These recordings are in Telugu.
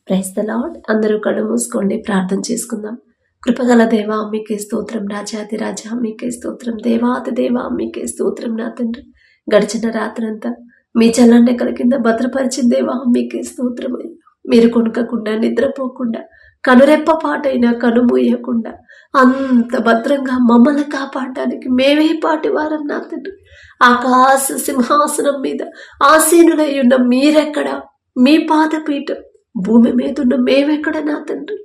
Praise the lord. అందరూ కళ్ళు మూసుకోండి, ప్రార్థన చేసుకుందాం. కృపగల దేవా మీకే స్తోత్రం, రాజాది రాజా మీకే స్తోత్రం, దేవాది దేవా మీకే స్తోత్రం. నా తండ్రి, గడిచిన రాత్రంతా మీ చల్లనెక్కల కింద భద్రపరిచిన దేవా మీకే స్తోత్రమై, మీరు కొనుకకుండా నిద్రపోకుండా కనురెప్ప పాటైనా కనుమూయకుండా అంత భద్రంగా మమ్మల్ని కాపాడడానికి మేమే పాటి వారం. నా తండ్రి, ఆకాశ సింహాసనం మీద ఆసీనులై ఉన్న మీరెక్కడ, మీ పాదపీఠం భూమి మీద ఉన్న మేమెక్కడ. నా తండ్రి,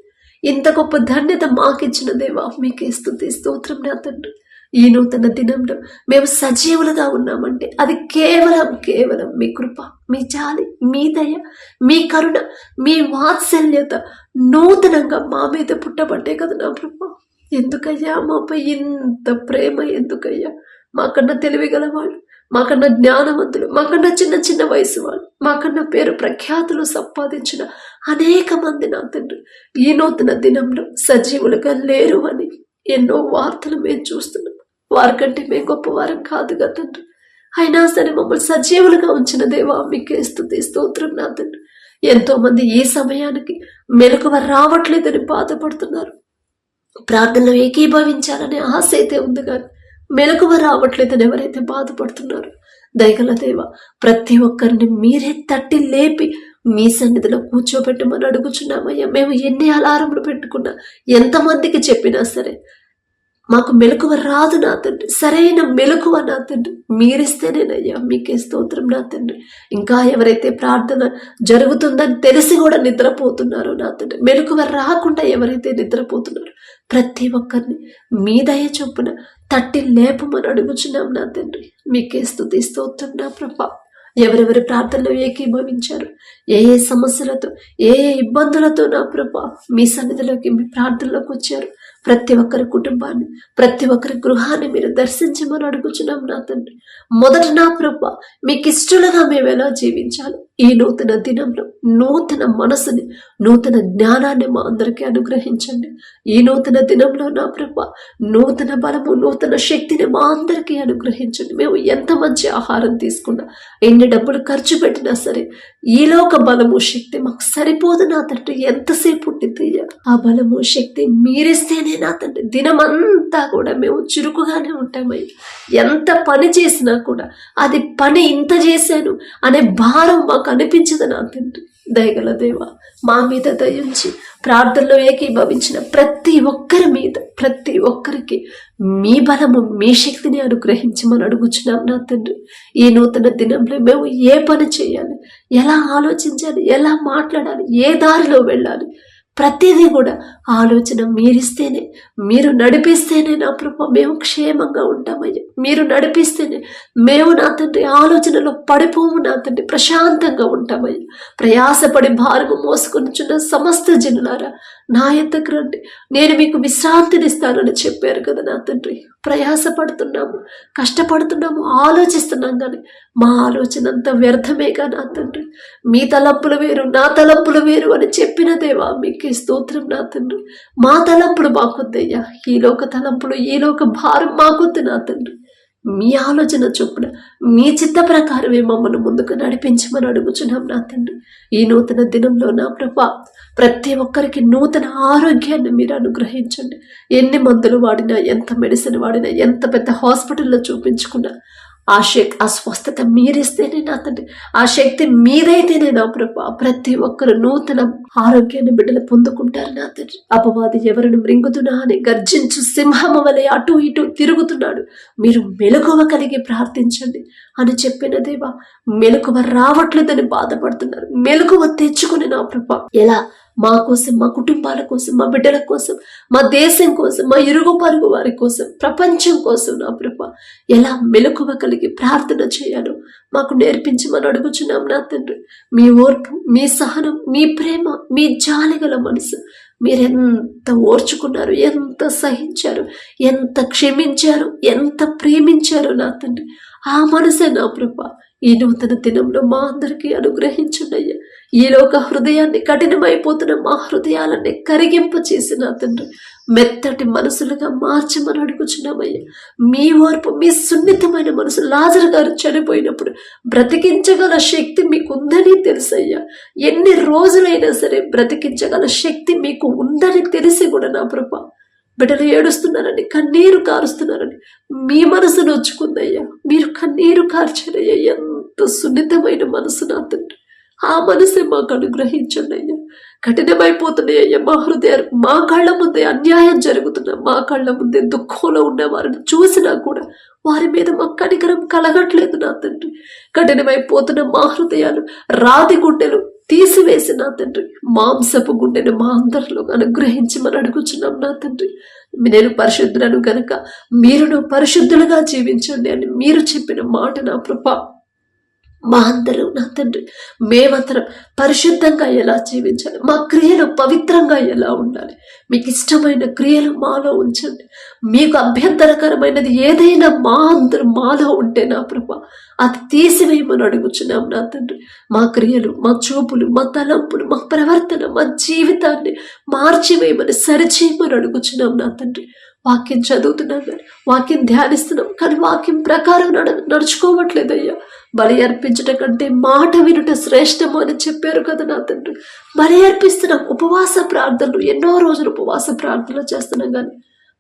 ఇంత గొప్ప ధన్యత మాకిచ్చిన దేవా మీకే స్తుతి స్తోత్రం. నా తండ్రి, ఈ నూతన దినంలో మేము సజీవులుగా ఉన్నామంటే అది కేవలం మీ కృప, మీ జాలి, మీ దయ, మీ కరుణ, మీ వాత్సల్యత నూతనంగా మా మీద పుట్టబట్టే కదా నా ప్రభా. ఎందుకయ్యా మాపై ఇంత ప్రేమ? ఎందుకయ్యా? మాకన్నా తెలివిగలవాళ్ళు, మాకన్నా జ్ఞానవంతులు, మాకన్నా చిన్న వయసు వాళ్ళు, మాకన్నా పేరు ప్రఖ్యాతులు సంపాదించిన అనేక మంది నా తండ్రి ఈ నూతన దినంలో సజీవులుగా లేరు అని ఎన్నో వార్తలు మేము చూస్తున్నాం. వారికంటే మేము గొప్పవారం కాదు కదా తండ్రి. అయినా సరే మమ్మల్ని సజీవులుగా ఉంచిన దేవా మీకే స్తుతి స్తోత్రం. నా తండ్రి, ఎంతో మంది ఈ సమయానికి మెలకువ రావట్లేదని బాధపడుతున్నారు. ప్రార్థనలో ఏకీభవించాలనే ఆశ అయితే ఉంది కానీ మెలకువ రావట్లేదని ఎవరైతే బాధపడుతున్నారో, దయగల దేవ ప్రతి ఒక్కరిని మీరే తట్టి లేపి మీ సన్నిధిలో కూర్చోబెట్టమని అడుగుచున్నామయ్యా. మేము ఎన్ని అలారములు పెట్టుకున్నా, ఎంతమందికి చెప్పినా సరే మాకు మెలకువ రాదు నా తండ్రి. సరైన మెలకువ నా తండ్రి మీరిస్తేనేనయ్యా మీకే స్తోత్రం. నా తండ్రి, ఇంకా ఎవరైతే ప్రార్థన జరుగుతుందని తెలిసి కూడా నిద్రపోతున్నారో నా తండ్రి, మెలకువ రాకుండా ఎవరైతే నిద్రపోతున్నారో ప్రతి ఒక్కరిని మీ దయ చొప్పున తట్టి లేపమని అడుగుచున్నాం నా తండ్రి. మీకే స్తుతి స్తోత్రం. నా ప్రభా, ఎవరెవరి ప్రార్థనలో ఏకీభవించారు, ఏ సమస్యలతో, ఏ ఇబ్బందులతో నా ప్రభా మీ సన్నిధిలోకి, మీ ప్రార్థనలోకి వచ్చారు, ప్రతి ఒక్కరి కుటుంబాన్ని, ప్రతి ఒక్కరి గృహాన్ని మీరు దర్శించమని అడుగుచున్నాం నా తండ్రి. మొదట నా ప్రభా మీకు ఇష్టలుగా మేము ఎలా జీవించాలి, ఈ నూతన దినంలో నూతన మనసుని, నూతన జ్ఞానాన్ని మా అందరికీ అనుగ్రహించండి. ఈ నూతన దినంలో నా ప్రభా నూతన బలము, నూతన శక్తిని మా అందరికీ అనుగ్రహించండి. మేము ఎంత మంచి ఆహారం తీసుకున్నా, ఎన్ని డబ్బులు ఖర్చు పెట్టినా సరే ఈలోక బలము, శక్తి మాకు సరిపోదు నా తండ్రి. ఎంతసేపు ఉండితే ఆ బలము, శక్తి మీరిస్తేనే నా తండ్రి దినమంతా కూడా మేము చురుకుగానే ఉంటామయ్య. ఎంత పని చేసినా కూడా అది పని ఇంత చేశాను అనే భారం మాకు అనిపించదు నా తండ్రి. దయగల దేవ మా మీద దయించి ప్రార్థనలో ఏకీభవించిన ప్రతి ఒక్కరి మీద, ప్రతి ఒక్కరికి మీ బలము, మీ శక్తిని అనుగ్రహించమని అడుగుచున్నాం నా తండ్రి. ఈ నూతన దినంలో మేము ఏ పని చేయాలి, ఎలా ఆలోచించాలి, ఎలా మాట్లాడాలి, ఏ దారిలో వెళ్ళాలి, ప్రతిదీ కూడా ఆలోచన మీరిస్తేనే, మీరు నడిపిస్తేనే నా ప్రభా మేము క్షేమంగా ఉంటామయ్యా. మీరు నడిపిస్తేనే మేము నా తండ్రి ఆలోచనలో పడిపోము నా తండ్రి, ప్రశాంతంగా ఉంటామయ్యా. ప్రయాసపడి భారము మోసుకొనిచున్న సమస్త జనులారా నా ఎద్దకు రండి, నేను మీకు విశ్రాంతినిస్తానని చెప్పారు కదా నా తండ్రి. ప్రయాసపడుతున్నాము, కష్టపడుతున్నాము, ఆలోచిస్తున్నాం కానీ మా ఆలోచన అంతా వ్యర్థమేగా నా తండ్రి. మీ తలంపులు వేరు, నా తలంపులు వేరు అని చెప్పిన దేవా మీకే స్తోత్రం నా తండ్రి. మా తలంపులు మాకొద్దయ్యా, ఈలోక తలంపులు, ఈలోక భారం మాకొద్దు నా తండ్రి. మీ ఆలోచన చొప్పున, మీ చిత్త ప్రకారమే మమ్మల్ని ముందుకు నడిపించమని అడుగుచున్నాం నా తండ్రి. ఈ నూతన దినంలో నా ప్రభా ప్రతి ఒక్కరికి నూతన ఆరోగ్యాన్ని మీరు అనుగ్రహించండి. ఎన్ని మందులు వాడినా, ఎంత మెడిసిన్ వాడినా, ఎంత పెద్ద హాస్పిటల్లో చూపించుకున్నా ఆ స్వస్థత మీరిస్తేనే నా తండ్రి, ఆ శక్తి మీదైతేనే నా ప్రభా ప్రతి ఒక్కరు నూతన ఆరోగ్యాన్ని బిడ్డలు పొందుకుంటారు నా తండ్రి. అపవాది ఎవరిని మృంగుతున్నా అని గర్జించు సింహము వలె అటు ఇటు తిరుగుతున్నాడు, మీరు మెలకువ కలిగి ప్రార్థించండి అని చెప్పిన దేవా మెలకువ రావట్లేదని బాధపడుతున్నారు. మెలకువ తెచ్చుకుని నా ప్రభా ఎలా మా కోసం, మా కుటుంబాల కోసం, మా బిడ్డల కోసం, మా దేశం కోసం, మా ఇరుగు పరుగు వారి కోసం, ప్రపంచం కోసం నా ప్రభా ఎలా మెలకువ కలిగి ప్రార్థన చేయాలో మాకు నేర్పించమని అడుగుచున్నాం నా తండ్రి. మీ ఓర్పు, మీ సహనం, మీ ప్రేమ, మీ జాలిగల మనసు మీరెంత ఓర్చుకున్నారు, ఎంత సహించారు, ఎంత క్షమించారు, ఎంత ప్రేమించారు నా తండ్రి. ఆ మనసే నా ప్రభా ఈ నూతన దినంలో మా అందరికీ అనుగ్రహించున్నయ్యా. ఈలోక హృదయాన్ని, కఠినమైపోతున్న మా హృదయాలన్నీ కరిగింప చేసి నా తండ్రి మెత్తటి మనసులుగా మార్చమని అడుగుచున్నామయ్యా. మీ ఓర్పు, మీ సున్నితమైన మనసు లాజరు గారు చనిపోయినప్పుడు బ్రతికించగల శక్తి మీకు ఉందని తెలుసయ్యా. ఎన్ని రోజులైనా సరే బ్రతికించగల శక్తి మీకు ఉందని తెలిసి కూడా నా ప్రభా, బిడ్డలు ఏడుస్తున్నారని, కన్నీరు కారుస్తున్నారని మీ మనసు నొచ్చుకుందయ్యా. మీరు కన్నీరు కార్చారయ్యా. ఎంత సున్నితమైన మనసు నా తండ్రి, ఆ మనసే మాకు అనుగ్రహించండి అయ్యా. కఠినమైపోతున్నాయ్యా మా హృదయాలు. మా కళ్ళ ముందే అన్యాయం జరుగుతున్నా, మా కళ్ళ ముందే దుఃఖంలో ఉన్న వారిని చూసినా కూడా వారి మీద మా కనికరం కలగట్లేదు నా తండ్రి. కఠినమైపోతున్న మా హృదయాలు, రాతి గుండెలు తీసివేసి నా తండ్రి, మాంసపు గుండెను మా అందరిలో అనుగ్రహించమని అడుగుచున్నాం నా తండ్రి. నేను పరిశుద్ధులను గనక మీరును పరిశుద్ధులుగా జీవించండి అని మీరు చెప్పిన మాట నా ప్రభా, మా అందరూ నా తండ్రి మేమందరం పరిశుద్ధంగా ఎలా జీవించాలి, మా క్రియలు పవిత్రంగా ఎలా ఉండాలి, మీకు ఇష్టమైన క్రియలు మాలో ఉంచండి. మీకు అభ్యంతరకరమైనది ఏదైనా మాలో ఉంటే నా ప్రభా అది తీసివేయమని అడుగుచున్నాం నా తండ్రి. మా క్రియలు, మా చూపులు, మా తలంపులు, మా ప్రవర్తన, మా జీవితాన్ని మార్చివేయమని, సరిచేయమని అడుగుచున్నాం నా తండ్రి. వాక్యం చదువుతున్నాం కానీ, వాక్యం ధ్యానిస్తున్నాం కానీ వాక్యం ప్రకారం నడుచుకోవట్లేదయ్యా. బలి అర్పించడం కంటే మాట వినుట శ్రేష్టము అని చెప్పారు కదా నా తండ్రి. బలి అర్పిస్తున్నాం, ఉపవాస ప్రార్థనలు, ఎన్నో రోజులు ఉపవాస ప్రార్థనలు చేస్తున్నాం కానీ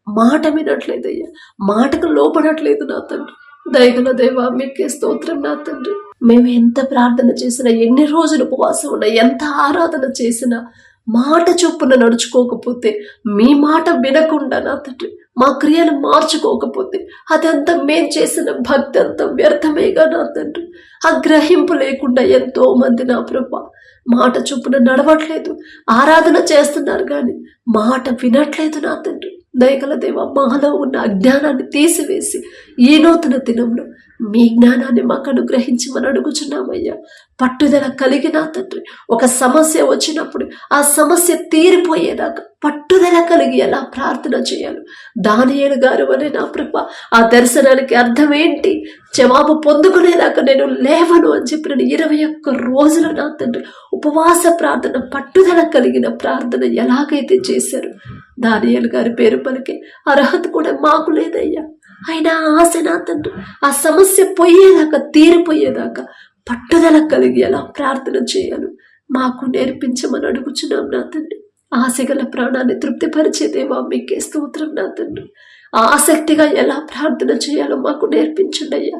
మాట వినట్లేదయ్యా, మాటకు లోపడట్లేదు నా తండ్రి. దయగల దేవా మీకే స్తోత్రం నా తండ్రి. మేము ఎంత ప్రార్థన చేసినా, ఎన్ని రోజులు ఉపవాసం ఉన్నా, ఎంత ఆరాధన చేసినా మాట చొప్పున నడుచుకోకపోతే, మీ మాట వినకుండా నా తండ్రి మా క్రియలు మార్చుకోకపోతే అదంతా మేం చేసిన భక్తి అంతా వ్యర్థమేగా నా తండ్రి. ఆ గ్రహింపు లేకుండా ఎంతో మంది నా ప్రభా మాట చొప్పున నడవట్లేదు, ఆరాధన చేస్తున్నారు కానీ మాట వినట్లేదు నా తండ్రి. దయగల దేవ మాలో ఉన్న అజ్ఞానాన్ని తీసివేసి ఈ నూతన దినంలో మీ జ్ఞానాన్ని మాకు అనుగ్రహించమని అడుగుచున్నామయ్యా. పట్టుదల కలిగిన తండ్రి, ఒక సమస్య వచ్చినప్పుడు ఆ సమస్య తీరిపోయేదాకా పట్టుదల కలిగి ఎలా ప్రార్థన చేయాలి. దానియేలు గారు అనే నా ప్రభ ఆ దర్శనానికి అర్థం ఏంటి, జవాబు పొందుకునేదాకా నేను లేవను అని చెప్పిన 21 రోజులు నా తండ్రి ఉపవాస ప్రార్థన, పట్టుదల కలిగిన ప్రార్థన ఎలాగైతే చేశారు, దానియేలు గారి పేరు పలికే అర్హత కూడా మాకు లేదయ్యా. అయినా ఆశ నా తండ్రి ఆ సమస్య పోయేదాకా, తీరిపోయేదాకా పట్టుదల కలిగి ఎలా ప్రార్థన చేయాలి మాకు నేర్పించమని అడుగుచున్నాం నా తండ్రి. ఆశగల ప్రాణాన్ని తృప్తిపరిచే దేవా మీకే స్తోత్రం నా తండ్రి. ఆసక్తిగా ఎలా ప్రార్థన చేయాలో మాకు నేర్పించండి అయ్యా.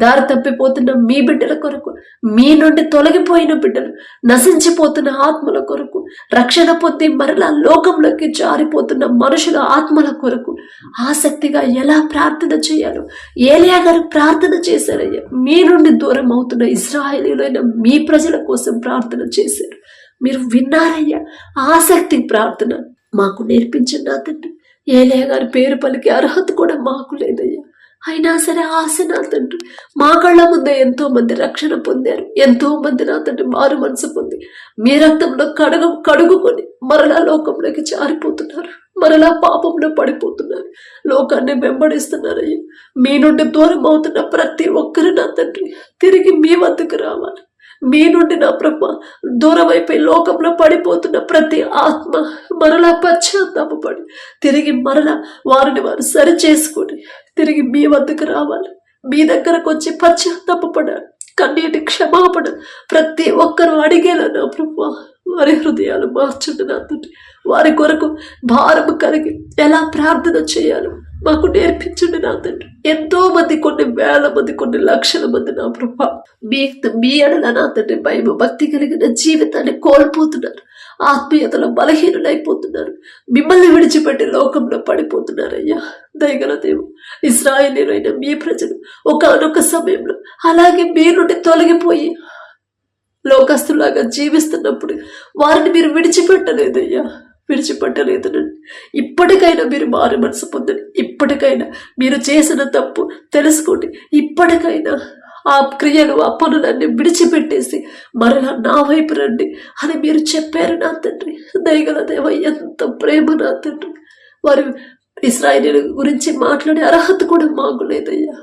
దారి తప్పిపోతున్న మీ బిడ్డల కొరకు, మీ నుండి తొలగిపోయిన బిడ్డలు, నశించిపోతున్న ఆత్మల కొరకు, రక్షణ పొంది మరలా లోకంలోకి జారిపోతున్న మనుషుల ఆత్మల కొరకు ఆసక్తిగా ఎలా ప్రార్థన చేయాలో ఏలియా గారు ప్రార్థన చేశారయ్యా. మీ నుండి దూరం అవుతున్న ఇశ్రాయేలీయులైన మీ ప్రజల కోసం ప్రార్థన చేశారు. మీరు విన్నారయ్యా. ఆసక్తి ప్రార్థన మాకు నేర్పించండి నా తండ్రి. ఏలియా గారి పేరు పలికి అర్హత కూడా మాకు లేదయ్యా. అయినా సరే ఆశ నా తండ్రి, మా కళ్ళ ముందే ఎంతో మంది రక్షణ పొందారు, ఎంతో మంది నా తండ్రి మారు మనసు పొంది మీ రక్తంలో కడుగుకొని మరలా లోకంలోకి జారిపోతున్నారు, మరలా పాపంలో పడిపోతున్నారు, లోకాన్ని వెంబడిస్తున్నారయ్యా. మీ నుండి దూరం అవుతున్న ప్రతి ఒక్కరు నా తండ్రి తిరిగి మీ వద్దకు రావాలి. మీ నుండి నా ప్రభ దూరం అయిపోయి లోకంలో పడిపోతున్న ప్రతి ఆత్మ మరలా పశ్చాత్తాపడి తిరిగి మరలా వారిని వారు సరి చేసుకుని తిరిగి మీ వద్దకు రావాలి. మీ దగ్గరకు వచ్చి పశ్చాత్తాపడాలి, కన్నీటి క్షమాపణ ప్రతి ఒక్కరు అడిగేలా నా ప్రభ వారి హృదయాలు మార్చండి నా తండ్రి. వారి కొరకు భారము కలిగి ఎలా ప్రార్థన చేయాలో మాకు నేర్పించండి నా తండ్రి. ఎంతో మంది, కొన్ని వేల మంది, కొన్ని లక్షల మంది నా ప్రభా మీ ఎడల నా తండ్రి భయం భక్తి కలిగిన జీవితాన్ని కోల్పోతున్నారు, ఆత్మీయతలో బలహీనులైపోతున్నారు, మిమ్మల్ని విడిచిపెట్టి లోకంలో పడిపోతున్నారయ్యా. దయగల దేవు, ఇశ్రాయేలీయులైన మీ ప్రజలు ఒకానొక సమయంలో అలాగే మీ నుండి తొలగిపోయి లోకస్తులాగా జీవిస్తున్నప్పుడు వారిని మీరు విడిచిపెట్టలేదయ్యా, విడిచిపెట్టలేదనండి. ఇప్పటికైనా మీరు మారు మనసు పొందండి. ఇప్పటికైనా మీరు చేసిన తప్పు తెలుసుకోండి. ఇప్పటికైనా ఆ క్రియలు, ఆ పనులన్నీ విడిచిపెట్టేసి మరలా నా వైపు రండి అని మీరు చెప్పారు నా తండ్రి. దయగల దేవ, ఎంత ప్రేమ నా తండ్రి. వారు ఇశ్రాయేలీయుల గురించి మాట్లాడే అర్హత కూడా మాకు లేదయ్యా.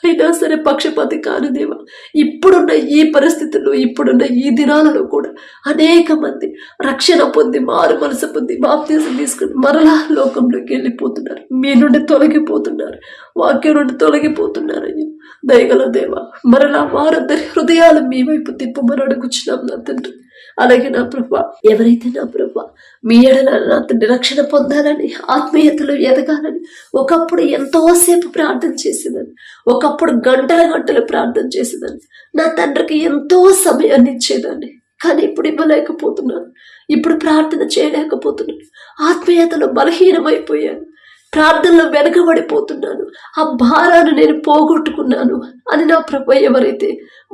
అయినా సరే పక్షపాతి కాను దేవా. ఇప్పుడున్న ఈ పరిస్థితుల్లో, ఇప్పుడున్న ఈ దినాలలో కూడా అనేక మంది రక్షణ పొంది, మారు మనసు పొంది, బాప్తిజం తీసుకుని మరలా లోకంలోకి వెళ్ళిపోతున్నారు, మీ నుండి తొలగిపోతున్నారు, వాక్యం నుండి తొలగిపోతున్నారు. అయ్యా దయగల దేవా, మరలా వారందరి హృదయాలు మీ వైపు తిప్పమని అడుగుచున్నాం నా తండ్రి. అలాగే నా ప్రభా, ఎవరైతే నా ప్రభా మీ ఎడల నా తండ్రి రక్షణ పొందాలని, ఆత్మీయతలో ఎదగాలని ఒకప్పుడు ఎంతోసేపు ప్రార్థన చేసేదాన్ని, ఒకప్పుడు గంటల గంటలు ప్రార్థన చేసేదాన్ని, నా తండ్రికి ఎంతో సమయాన్ని ఇచ్చేదాన్ని. కానీ ఇప్పుడు ఇవ్వలేకపోతున్నాను, ఇప్పుడు ప్రార్థన చేయలేకపోతున్నాను, ఆత్మీయతలో బలహీనమైపోయాను, ప్రార్థనలో వెనకబడిపోతున్నాను, ఆ భారాన్ని నేను పోగొట్టుకున్నాను అని నా ప్రభు ఎవరైతే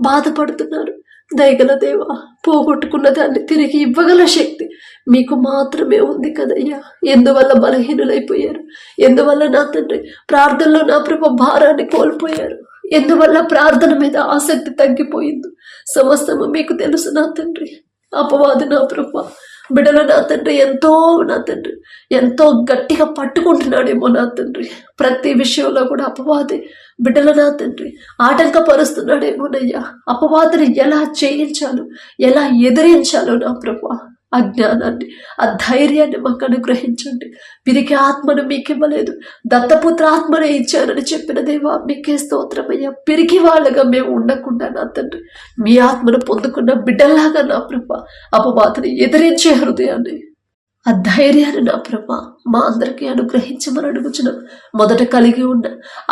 బాధపడుతున్నారు, దయగల దేవా, పోగొట్టుకున్న దాన్ని తిరిగి ఇవ్వగల శక్తి మీకు మాత్రమే ఉంది కదయ్యా. ఎందువల్ల బలహీనులైపోయారు, ఎందువల్ల నా తండ్రి ప్రార్థనలో నా ప్రభు భారాన్ని కోల్పోయారు, ఎందువల్ల ప్రార్థన మీద ఆసక్తి తగ్గిపోయింది, సమస్తము మీకు తెలుసు నా తండ్రి. అపవాది నా ప్రభు బిడ్డలు నా తండ్రి ఎంతో గట్టిగా పట్టుకుంటున్నాడేమో నా తండ్రి. ప్రతి విషయంలో కూడా అపవాది బిడ్డలు నా తండ్రి ఆటంకపరుస్తున్నాడేమోనయ్యా. అపవాదిని ఎలా జయించాలో, ఎలా ఎదిరించాలో నా ప్రభు ఆ జ్ఞానాన్ని, ఆ ధైర్యాన్ని మాకు అనుగ్రహించండి. పిరికి ఆత్మను మీకివ్వలేదు, దత్తపుత్ర ఆత్మనే ఇచ్చానని చెప్పిన దేవా మీకే స్తోత్రమయ్యా. పిరికి వాళ్ళగా మేము ఉండకుండా నా తండ్రి మీ ఆత్మను పొందుకున్న బిడ్డల్లాగా నా ప్రభు అపవాదిని ఎదిరించే హృదయాన్ని, ఆ ధైర్యాన్ని నా ప్రభా మా అందరికీ అనుగ్రహించమని అడుగుచున్నాం. మొదట కలిగి ఉన్న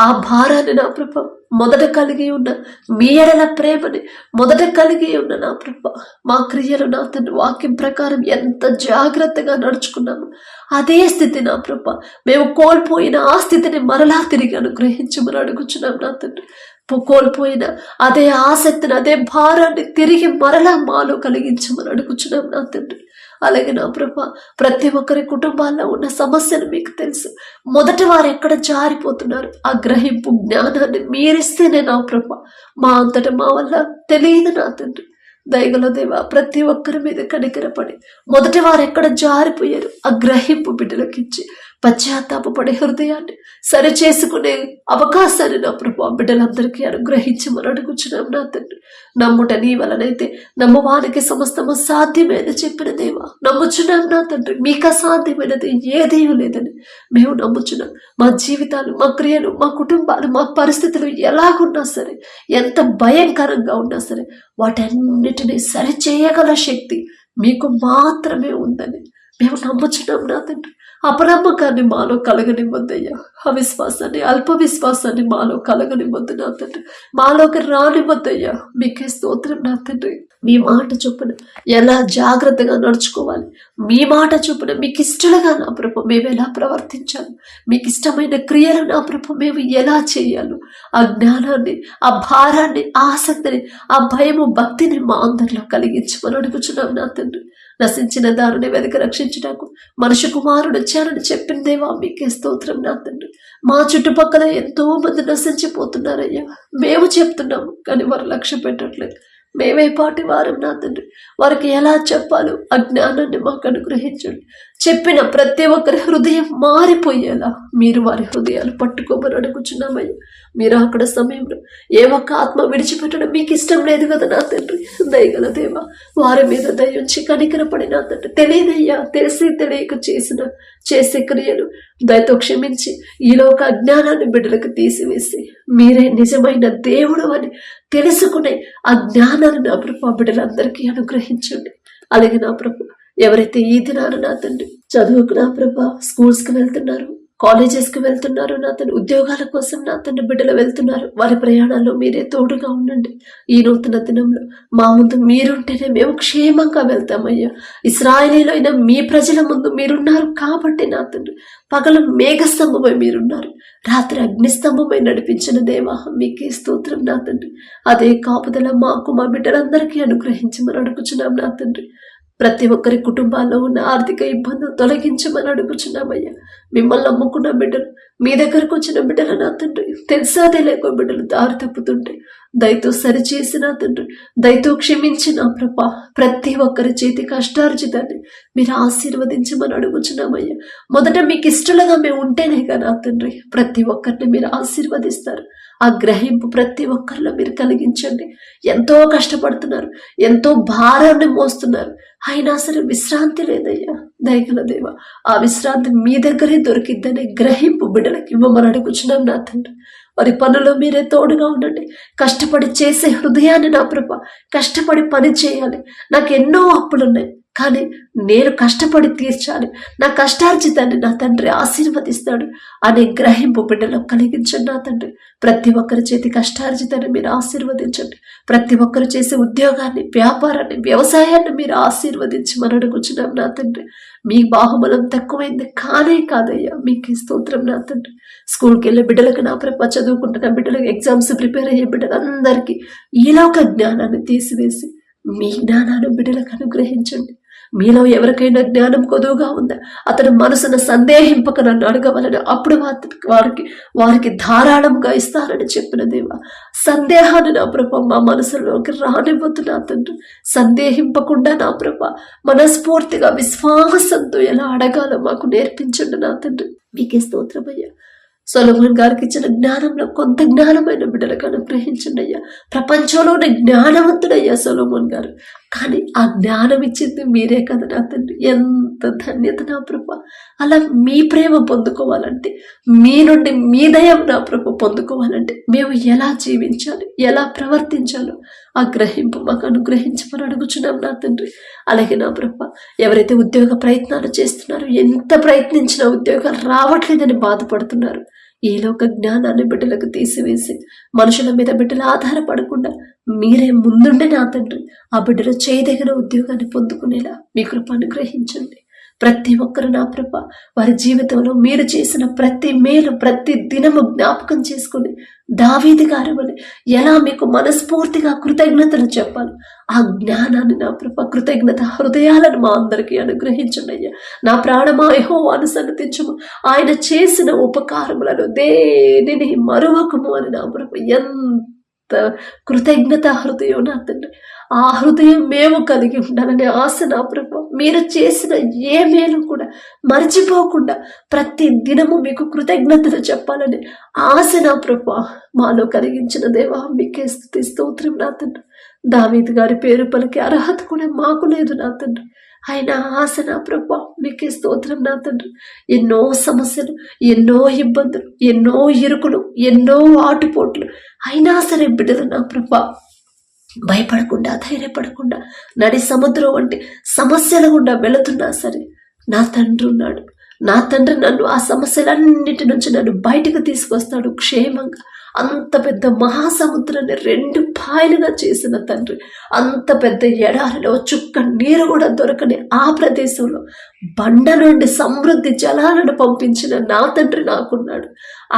ఆ భారాన్ని నా ప్రభా, మొదట కలిగి ఉన్న మీ ఎడల ప్రేమని, మొదట కలిగి ఉన్న నా ప్రభా మా క్రియలు నా తండ్రి వాక్యం ప్రకారం ఎంత జాగ్రత్తగా నడుచుకున్నాము, అదే స్థితి నా ప్రభా మేము కోల్పోయిన ఆ స్థితిని మరలా తిరిగి అనుగ్రహించమని అడుగుచున్నాం నా తండ్రి. కోల్పోయిన అదే ఆసక్తిని, అదే భారాన్ని తిరిగి మరలా మాలో కలిగించమని అడుగుచున్నాం నా తండ్రి. అలాగే నా ప్రభా ప్రతి ఒక్కరి కుటుంబాల్లో ఉన్న సమస్యను మీకు తెలుసు. మొదటి వారు ఎక్కడ జారిపోతున్నారు, ఆ గ్రహింపు జ్ఞానాన్ని మీరిస్తేనే నా ప్రభా మా అంతటా మా వల్ల తెలియదు నా తండ్రి. దయగల దేవా, ప్రతి ఒక్కరి మీద కనికరపడి మొదటి వారు ఎక్కడ జారిపోయారు ఆ గ్రహింపు బిడ్డలకు ఇచ్చి పశ్చాత్తాపపడే హృదయాన్ని సరిచేసుకునే అవకాశాన్ని నా ప్రభు బిడ్డలందరికీ అనుగ్రహించమని అడుగుచున్నాం నా తండ్రి. నమ్ముట నీ వలనైతే నమ్మవానికి సమస్తము సాధ్యమేదని చెప్పిన దేవా నమ్ముచున్నాం నా తండ్రి. మీకు అసాధ్యమైనది ఏదీ లేదని మేము నమ్ముచున్నాం. మా జీవితాలు, మా క్రియలు, మా కుటుంబాలు, మా పరిస్థితులు ఎలాగున్నా సరే, ఎంత భయంకరంగా ఉన్నా సరే, వాటన్నిటినీ సరిచేయగల శక్తి మీకు మాత్రమే ఉందని మేము నమ్ముచున్నాం నా తండ్రి. అపనమ్మకాన్ని మాలో కలగనివ్వద్దయ్యా, అవిశ్వాసాన్ని, అల్ప విశ్వాసాన్ని మాలో కలగనివ్వద్దు నా తండ్రి, మాలోకి రానివ్వద్దయ్యా. మీకే స్తోత్రం నా తండ్రి. మీ మాట చొప్పున ఎలా జాగ్రత్తగా నడుచుకోవాలి, మీ మాట చొప్పున మీకు ఇష్టలుగా నా ప్రభు మేము ఎలా ప్రవర్తించాలి, మీకు ఇష్టమైన క్రియలు నా ప్రభు మేము ఎలా చేయాలో, ఆ జ్ఞానాన్ని, ఆ భారాన్ని, ఆసక్తిని, ఆ భయము, భక్తిని మా అందరిలో కలిగించమని అడుగుచున్నాం నా తండ్రి. నశించిన దానిని వెదక రక్షించడానికి మనుష్య కుమారుడు వచ్చారని చెప్పిన దేవా మీకే స్తోత్రం నా తండ్రి. మా చుట్టుపక్కల ఎంతో మంది నశించిపోతున్నారయ్యా. మేము చెప్తున్నాము కానీ వారు లక్ష్య పెట్టట్లేదు. మేమే పాటి వారం నా తండ్రి, వారికి ఎలా చెప్పాలో ఆ జ్ఞానాన్ని మాకు అనుగ్రహించండి. చెప్పిన ప్రతి ఒక్కరి హృదయం మారిపోయేలా మీరు వారి హృదయాలు పట్టుకోమని అడుగుచున్నామయ్యా. మీరు అక్కడ సమయంలో ఏ ఒక్క ఆత్మ విడిచిపెట్టడం మీకు ఇష్టం లేదు కదా నా తండ్రి. దయగల దేవా, వారి మీద దయించి కనికరపడి నా తండ్రి, తెలియదయ్యా, తెలిసి తెలియక చేసే క్రియలు దయతో క్షమించి ఈలోక అజ్ఞానాన్ని బిడ్డలకు తీసివేసి మీరే నిజమైన దేవుడు అని తెలుసుకునే ఆ జ్ఞానాన్ని నా ప్రభు బిడ్డలందరికీ అనుగ్రహించండి. అలాగే నా ప్రభు ఎవరైతే ఈ దినాన నా తండ్రి చదువుకు నా ప్రభు స్కూల్స్కి వెళ్తున్నారు, కాలేజెస్కి వెళ్తున్నారు, నా తండ్రి ఉద్యోగాల కోసం నా తండ్రి బిడ్డలు వెళ్తున్నారు, వారి ప్రయాణాల్లో మీరే తోడుగా ఉండండి. ఈ నూతన దినంలో మా ముందు మీరుంటేనే మేము క్షేమంగా వెళ్తామయ్యా. ఇశ్రాయేలీలో అయినా మీ ప్రజల ముందు మీరున్నారు కాబట్టి నా తండ్రి పగలు మేఘస్తంభమై మీరున్నారు, రాత్రి అగ్నిస్తంభమై నడిపించిన దేవా మీకే స్తోత్రం నా తండ్రి. అదే కాపుదల మాకు, మా బిడ్డలందరికీ అనుగ్రహించమని అడుగుచున్నాం నా తండ్రి. ప్రతి ఒక్కరి కుటుంబాల్లో ఉన్న ఆర్థిక ఇబ్బందులు తొలగించమని అడుగుచున్నామయ్యా. మిమ్మల్ని నమ్ముకున్న బిడ్డలు, మీ దగ్గరకు వచ్చిన బిడ్డలు నా తండ్రి, తెలుసా తెలియక బిడ్డలు దారి తప్పుతుంటే దయతో సరిచేసి నా తండ్రి, దయతో క్షమించిన ప్రభా ప్రతి ఒక్కరి చేతి కష్టార్జితాన్ని మీరు ఆశీర్వదించమని అడుగుచున్నామయ్యా. మొదట మీకు ఇష్టలుగా మేము ఉంటేనే కదా తండ్రి ప్రతి ఒక్కరిని మీరు ఆశీర్వదిస్తారు. ఆ గ్రహింపు ప్రతి ఒక్కరిలో మీరు కలిగించండి. ఎంతో కష్టపడుతున్నారు, ఎంతో భారాన్ని మోస్తున్నారు, అయినా సరే విశ్రాంతి లేదయ్యా. దయగల దేవ, ఆ విశ్రాంతి మీ దగ్గరే దొరికిద్దనే గ్రహింపు బిడ్డలకి ఇవ్వమని అడుగుచున్నాం నా తండ్రి. వారి పనుల్లో మీరే తోడుగా ఉండండి. కష్టపడి చేసే హృదయాన్ని నా ప్రభ, కష్టపడి పని చేయాలి. నాకు ఎన్నో అప్పులున్నాయి, కానీ నేను కష్టపడి తీర్చాలి. నా కష్టార్జితాన్ని నా తండ్రి ఆశీర్వదిస్తాడు అనే గ్రహింపు బిడ్డలో కలిగించండి నా తండ్రి. ప్రతి ఒక్కరి చేతి కష్టార్జితాన్ని మీరు ఆశీర్వదించండి. ప్రతి ఒక్కరు చేసే ఉద్యోగాన్ని, వ్యాపారాన్ని, వ్యవసాయాన్ని మీరు ఆశీర్వదించమని అడుగుచున్నాం నా తండ్రి. మీ బాహుబలం తక్కువైంది కానే కాదయ్యా. మీకు స్తోత్రం నా తండ్రి. స్కూల్కి వెళ్ళే బిడ్డలకు నా ప్రభ, చదువుకుంటున్న బిడ్డలకు, ఎగ్జామ్స్ ప్రిపేర్ అయ్యే బిడ్డలందరికీ ఈలోక జ్ఞానాన్ని తీసివేసి మీ జ్ఞానాన్ని బిడ్డలకు అనుగ్రహించండి. మీలో ఎవరికైనా జ్ఞానం కొదువుగా ఉందా, అతను మనసును సందేహింపక నన్ను అడగవలని, అప్పుడు వారికి ధారాళంగా ఇస్తానని చెప్పిన దేవా, సందేహాన్ని నా ప్రభ మా మనసులోకి రానివ్వద్దు నా తండ్రి. సందేహింపకుండా నా ప్రభ మనస్ఫూర్తిగా విశ్వాసంతో ఎలా అడగాలో మాకు నేర్పించండి నా తండ్రి. మీకే స్తోత్రమయ్యా. సొలొమోన్ గారికి ఇచ్చిన జ్ఞానంలో కొంత జ్ఞానమైన బిడ్డలకు అనుగ్రహించండి అయ్యా. ప్రపంచంలోనే జ్ఞానవంతుడయ్యా సొలొమోన్ గారు, కానీ ఆ జ్ఞానం ఇచ్చింది మీరే కదా నా తండ్రి. ఎంత ధన్యత నా ప్రభ. అలా మీ ప్రేమ పొందుకోవాలంటే, మీ నుండి మీ దయ నా ప్రభ పొందుకోవాలంటే మేము ఎలా జీవించాలి, ఎలా ప్రవర్తించాలో ఆ గ్రహింపు మాకు అనుగ్రహించమని అడుగుచున్నాం నా తండ్రి. అలాగే నా ప్రభ, ఎవరైతే ఉద్యోగ ప్రయత్నాలు చేస్తున్నారో, ఎంత ప్రయత్నించినా ఉద్యోగాలు రావట్లేదని బాధపడుతున్నారు, ఈలోక జ్ఞానాన్ని బిడ్డలకు తీసివేసి మనుషుల మీద బిడ్డలు ఆధారపడకుండా మీరే ముందుండే నా తండ్రి ఆ బిడ్డలు చేయదగిన ఉద్యోగాన్ని పొందుకునేలా మీ కృప అనుగ్రహించండి. ప్రతి ఒక్కరు నా ప్రభ వారి జీవితంలో మీరు చేసిన ప్రతి మేలు ప్రతి దినము జ్ఞాపకం చేసుకుని దావీదు గారి వలె ఎలా మీకు మనస్ఫూర్తిగా కృతజ్ఞతలు చెప్పాలి, ఆ జ్ఞానాన్ని నా ప్రభ, కృతజ్ఞత హృదయాలను మా అందరికీ అనుగ్రహించండి అయ్యా. నా ప్రాణమా యెహోవాను సన్నతించుము, ఆయన చేసిన ఉపకారములను దేనిని మరువకము అని నా ప్రభ. ఎంత కృతజ్ఞత హృదయం నా తండ్రి. ఆ హృదయం మేము కలిగి ఉండాలనే ఆశ నా ప్రభు. మీరు చేసిన ఏ మేలు కూడా మర్చిపోకుండా ప్రతి దినము మీకు కృతజ్ఞతలు చెప్పాలని ఆశ నా ప్రభు మాలో కలిగించిన దేవా, మీకే స్తుతి స్తోత్రం నా తండ్రి. దావీదు గారి పేరు పలికే అర్హత కూడా మాకు లేదు నా తండ్రి. ఆయన ఆశ నా ప్రభు, మీకే స్తోత్రం నా తండ్రి. ఎన్నో సమస్యలు, ఎన్నో ఇబ్బందులు, ఎన్నో ఇరుకులు, ఎన్నో ఆటుపోట్లు అయినా సరే బిడ్డలు నా ప్రభు భయపడకుండా, ధైర్యపడకుండా నడి సముద్రం వంటి సమస్యల గుండా వెళుతున్నా సరే నా తండ్రి ఉన్నాడు. నా తండ్రి నన్ను ఆ సమస్యలన్నిటి నుంచి నన్ను బయటకు తీసుకొస్తాడు క్షేమంగా. అంత పెద్ద మహాసముద్రాన్ని 2 పాయలుగా చేసిన తండ్రి, అంత పెద్ద ఎడారిలో చుక్క నీరు కూడా దొరకని ఆ ప్రదేశంలో బండ నుండి సమృద్ధి జలాలను పంపించిన నా తండ్రి నాకున్నాడు.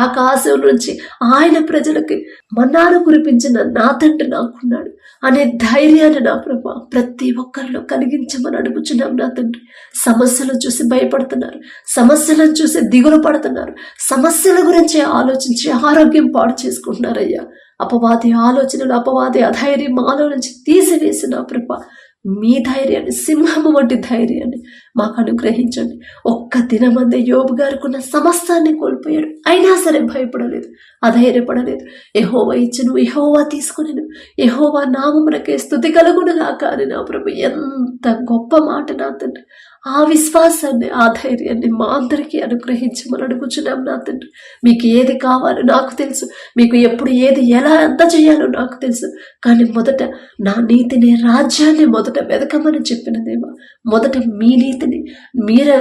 ఆకాశం నుంచి ఆయన ప్రజలకి మన్నాను కురిపించిన నా తండ్రి నాకున్నాడు అనే ధైర్యాన్ని నా ప్రభు ప్రతి ఒక్కరిలో కలిగించమని అడుగుచున్నాం నా తండ్రి. సమస్యలను చూసి భయపడుతున్నారు, సమస్యలను చూసి దిగులు పడుతున్నారు, సమస్యల గురించి ఆలోచించి ఆరోగ్యం పాడు చేసుకుంటున్నారయ్యా. అపవాది ఆలోచనలు, అపవాది అధైర్యం మాలో నుంచి తీసివేసి నా ప్రభు మీ ధైర్యాన్ని, సింహము వంటి ధైర్యాన్ని మాకు అనుగ్రహించండి. ఒక్క దినమందే యోబు గారికి సమస్తాన్ని కోల్పోయాడు, అయినా సరే భయపడలేదు, అధైర్యపడలేదు. యెహోవా ఇచ్చెను, యెహోవా తీసుకునేను, యెహోవా నామమునకే స్తుతి కలుగునుగా. కానీ నా ప్రభు ఎంత గొప్ప మాట నా తండ్రి. ఆ విశ్వాసాన్ని, ఆ ధైర్యాన్ని మా అందరికీ అనుగ్రహించమని అడుగుచున్నాం నా తండ్రి. మీకు ఏది కావాలో నాకు తెలుసు, మీకు ఎప్పుడు ఏది ఎలా ఎంత చేయాలో నాకు తెలుసు. కానీ మొదట నా నీతిని, రాజ్యాన్ని మొదట వెతకమని చెప్పినదేమో. మొదట మీ నీతిని, మీరు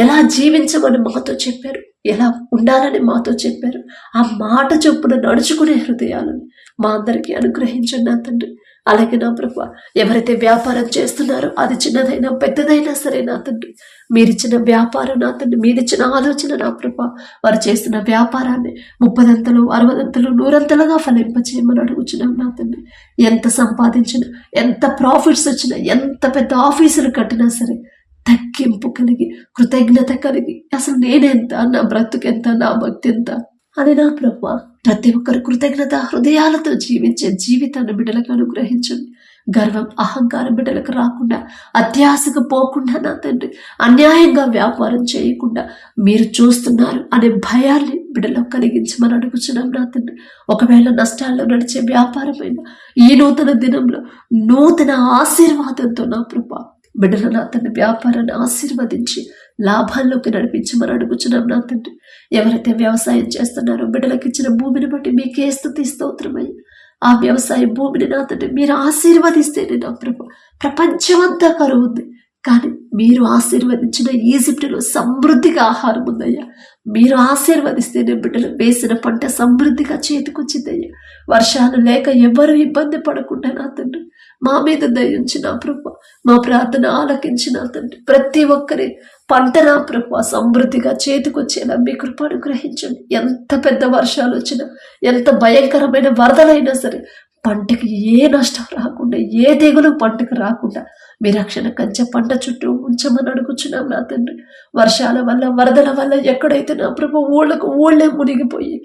ఎలా జీవించమని మాతో చెప్పారు, ఎలా ఉండాలని మాతో చెప్పారు, ఆ మాట చొప్పున నడుచుకునే హృదయాలను మా అందరికీ అనుగ్రహించండి నా తండ్రి. అలాగే నా ప్రభా, ఎవరైతే వ్యాపారం చేస్తున్నారో అది చిన్నదైనా పెద్దదైనా సరే నా తండ్రి, మీరిచ్చిన వ్యాపారం నా తండ్రి, మీరిచ్చిన ఆలోచన నా ప్రభా, వారు చేస్తున్న వ్యాపారాన్ని 30ంతలు 60ంతలు 100ంతలుగా ఫలింపచేయమని అడుగుచున్నాం నా తండ్రి. ఎంత సంపాదించినా, ఎంత ప్రాఫిట్స్ వచ్చినా, ఎంత పెద్ద ఆఫీసులు కట్టినా సరే తగ్గింపు కలిగి, కృతజ్ఞత కలిగి, అసలు నేనెంత, నా బ్రతుకెంత, నా భక్తి ఎంత అని నా ప్రభా, ప్రతి ఒక్కరు కృతజ్ఞత హృదయాలతో జీవించే జీవితాన్ని బిడ్డలకు అనుగ్రహించండి. గర్వం అహంకారం బిడ్డలకు రాకుండా, అత్యాశకు పోకుండా నా తండ్రి, అన్యాయంగా వ్యాపారం చేయకుండా మీరు చూస్తున్నారు అనే భయాన్ని బిడ్డలో కలిగించమని అడుగుచున్నాం నా తండ్రి. ఒకవేళ నష్టాల్లో నడిచే వ్యాపారమైన ఈ నూతన దినంలో నూతన ఆశీర్వాదంతో నా ప్రభా, బిడ్డల నా తండ్రి వ్యాపారాన్ని ఆశీర్వదించి లాభాల్లోకి నడిపించమని అడుగుచున్నాం నా తండ్రి. ఎవరైతే వ్యవసాయం చేస్తున్నారో బిడ్డలకు ఇచ్చిన భూమిని బట్టి మీకే స్తుతి స్తోత్రమయ్య. ఆ వ్యవసాయ భూమిని నా తండ్రి మీరు ఆశీర్వదిస్తేనే నా ప్రభు, ప్రపంచమంతా కరువు ఉంది, కానీ మీరు ఆశీర్వదించిన ఈజిప్టులో సమృద్ధిగా ఆహారం ఉందయ్యా. మీరు ఆశీర్వదిస్తేనే బిడ్డలు వేసిన పంట సమృద్ధిగా చేతికొచ్చిందయ్యా. వర్షాలు లేక ఎవరు ఇబ్బంది పడకుండా నా తండ్రి మా మీద దయించి నా ప్రభు, మా ప్రార్థన ఆలకించి నా తండ్రి, ప్రతి ఒక్కరి పంట నా ప్రభు సమృద్ధిగా చేతికొచ్చేలా మీ కృప అనుగ్రహించండి. ఎంత పెద్ద వర్షాలు వచ్చినా, ఎంత భయంకరమైన వరదలైనా సరే పంటకి ఏ నష్టం రాకుండా, ఏ తెగులు పంటకు రాకుండా మీ రక్షణ కంచె పంట చుట్టూ ఉంచమని అడుగుచున్నాం నా తండ్రి. వర్షాల వల్ల, వరదల వల్ల ఎక్కడైతే నా ప్రభు ఊళ్ళే మునిగిపోయి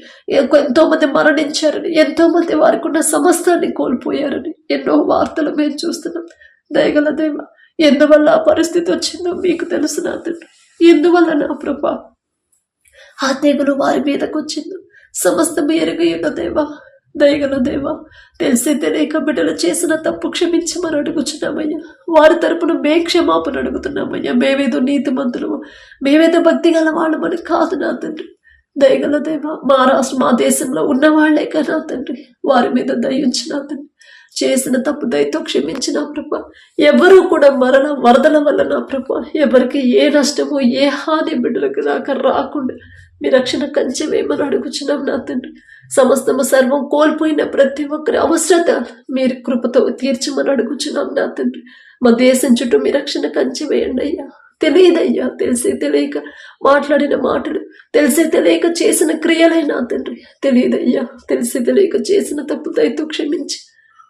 ఎంతో మంది మరణించారని, ఎంతో మంది వారికి ఉన్న సమస్తాన్ని కోల్పోయారని ఎన్నో వార్తలు మేము చూస్తున్నాం. దయగల దేవ, ఎందువల్ల ఆ పరిస్థితి వచ్చిందో మీకు తెలుసు నా తండ్రి. ఎందువల్ల నా ప్రభా ఆ తెగులు వారి మీదకు వచ్చిందో సమస్తం ఎరుగయ్యున్న దేవా, దయగల దేవా, తెలిసి తెలియక బిడ్డలు చేసిన తప్పు క్షమించమని అడుగుచున్నామయ్యా. వారి తరపున మే క్షమాపణ అడుగుతున్నామయ్యా. మేమేదో నీతిమంతులము, మేమేదో భక్తి గల వాళ్ళమని కాదు నా తండ్రి. దయగల దేవా, మా దేశంలో ఉన్న వాళ్లే కదా తండ్రి, వారి మీద దయించిన తండ్రి. చేసిన తప్పు దయతో క్షమించిన ప్రభా, ఎవరు కూడా మరణ వరదల వల్ల నా ప్రభా ఎవరికి ఏ నష్టమో ఏ హాని బిడ్డలకు రాకుండా మీ రక్షణ కంచె వేయమని అడుగుచున్నాం నా తండ్రి. సమస్తము సర్వం కోల్పోయిన ప్రతి ఒక్కరి అవసరత మీరు కృపతో తీర్చమని అడుగుచున్నాం నా తండ్రి. మా దేశం చుట్టూ మీ రక్షణ కంచె వేయండి అయ్యా. తెలియదయ్యా, తెలిసి తెలియక మాట్లాడిన మాటలు, తెలిసి తెలియక చేసిన క్రియలైనా తండ్రి తెలియదయ్యా. తెలిసి తెలియక చేసిన తప్పు దయతో క్షమించి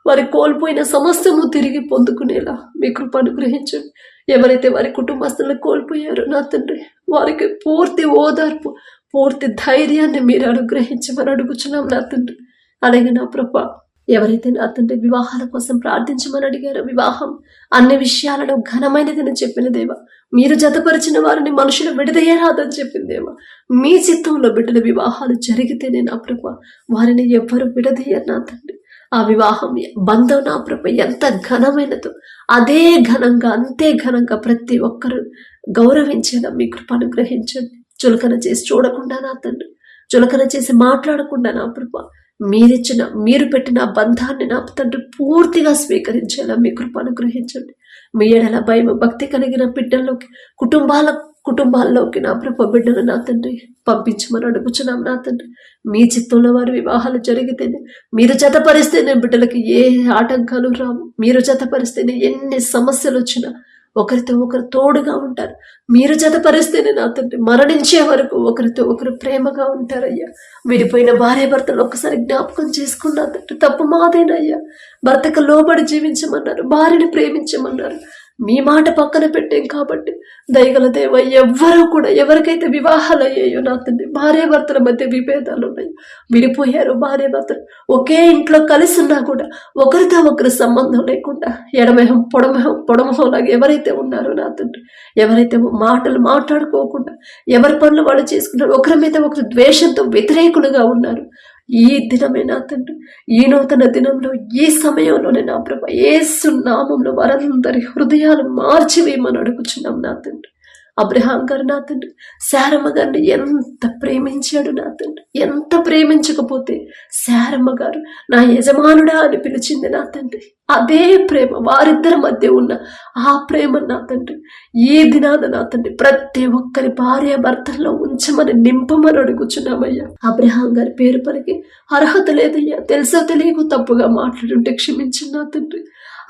వారి కోల్పోయిన సమస్తము తిరిగి పొందుకునేలా మీ కృప అనుగ్రహించండి. ఎవరైతే వారి కుటుంబస్తులను కోల్పోయారో నా తండ్రి, వారికి పూర్తి ఓదార్పు, పూర్తి ధైర్యాన్ని మీరు అనుగ్రహించమని అడుగుచున్నాం నా తండ్రి. అలాగే నా ప్రభా, ఎవరైతే నా తండ్రి వివాహాల కోసం ప్రార్థించమని అడిగారో, వివాహం అన్ని విషయాలలో ఘనమైనదని చెప్పిన దేవా, మీరు జతపరిచిన వారిని మనుషులు విడదయ్యరాదని చెప్పిన దేవా, మీ చిత్తంలో బిడ్డల వివాహాలు జరిగితేనే నా ప్రభా వారిని ఎవ్వరు విడదయ్యారు నా తండ్రి. ఆ వివాహం బంధం నా ప్రభ ఎంత ఘనమైనదో అదే ఘనంగా, అంతే ఘనంగా ప్రతి ఒక్కరూ గౌరవించేలా మీ కృప అనుగ్రహించండి. చులకన చేసి చూడకుండా నా తండ్రి, చులకన చేసి మాట్లాడకుండా నా ప్రభ మీరు పెట్టిన బంధాన్ని నా తండ్రి పూర్తిగా స్వీకరించేలా మీ కృప అనుగ్రహించండి. మీ ఎడల భయం భక్తి కలిగిన బిడ్డల్లోకి, కుటుంబాల్లోకి నా ప్రభ బిడ్డలు నా తండ్రి పంపించమని అడుగుచున్నాం నా తండ్రి. మీ చిత్తంలో వారి వివాహాలు జరిగితేనే, మీరు జతపరిస్తేనే బిడ్డలకి ఏ ఆటంకాలు రావు. మీరు జతపరిస్తేనే ఎన్ని సమస్యలు వచ్చినా ఒకరితో ఒకరు తోడుగా ఉంటారు. మీరు జతపరిస్తేనే నా తండ్రి మరణించే వరకు ఒకరితో ఒకరు ప్రేమగా ఉంటారయ్యా. విడిపోయిన భార్య భర్తలు ఒక్కసారి జ్ఞాపకం చేసుకున్నా తండ్రి, తప్పు మాదేనయ్యా. భర్తకు లోబడి జీవించమన్నారు, భార్యని ప్రేమించమన్నారు. మీ మాట పక్కన పెట్టాం కాబట్టి దయగల దేవ, ఎవ్వరూ కూడా ఎవరికైతే వివాహాలు అయ్యాయో నా తండ్రి, భార్య భర్తల మధ్య విభేదాలు ఉన్నాయి, విడిపోయారు భార్య భర్తలు, ఒకే ఇంట్లో కలిసి ఉన్నా కూడా ఒకరితో ఒకరు సంబంధం లేకుండా ఎడమొహం పొడమొహం లాగా ఎవరైతే ఉన్నారో నా తండ్రి, ఎవరైతే మాటలు మాట్లాడుకోకుండా ఎవరి పనులు వాళ్ళు చేసుకున్నారు, ఒకరి మీద ఒకరు ద్వేషంతో వ్యతిరేకులుగా ఉన్నారు, ఈ దినమే నా తండ్రి, ఈ నూతన దినంలో, ఈ సమయంలోనే నా ప్రభా యేసు నామంలో వారందరి హృదయాలు మార్చివేయమని అడుగుచున్నాం నా తండ్రి. అబ్రహాం గారు నా తండ్రి శారమ్మ గారిని ఎంత ప్రేమించాడు నా తండ్రి. ఎంత ప్రేమించకపోతే శారమ్మ గారు నా యజమానుడా అని పిలిచింది నా తండ్రి. అదే ప్రేమ వారిద్దరి మధ్య ఉన్న ఆ ప్రేమ నా తండ్రి ఈ దినాన నా తండ్రి ప్రతి ఒక్కరి భార్య భర్తల్లో ఉంచమని నింపమని అడుగుచున్నామయ్యా. అబ్రహాం గారి పేరు పలికి అర్హత లేదయ్యా, తెలుసో తెలియకు తప్పుగా మాట్లాడుంటే క్షమించు నా తండ్రి.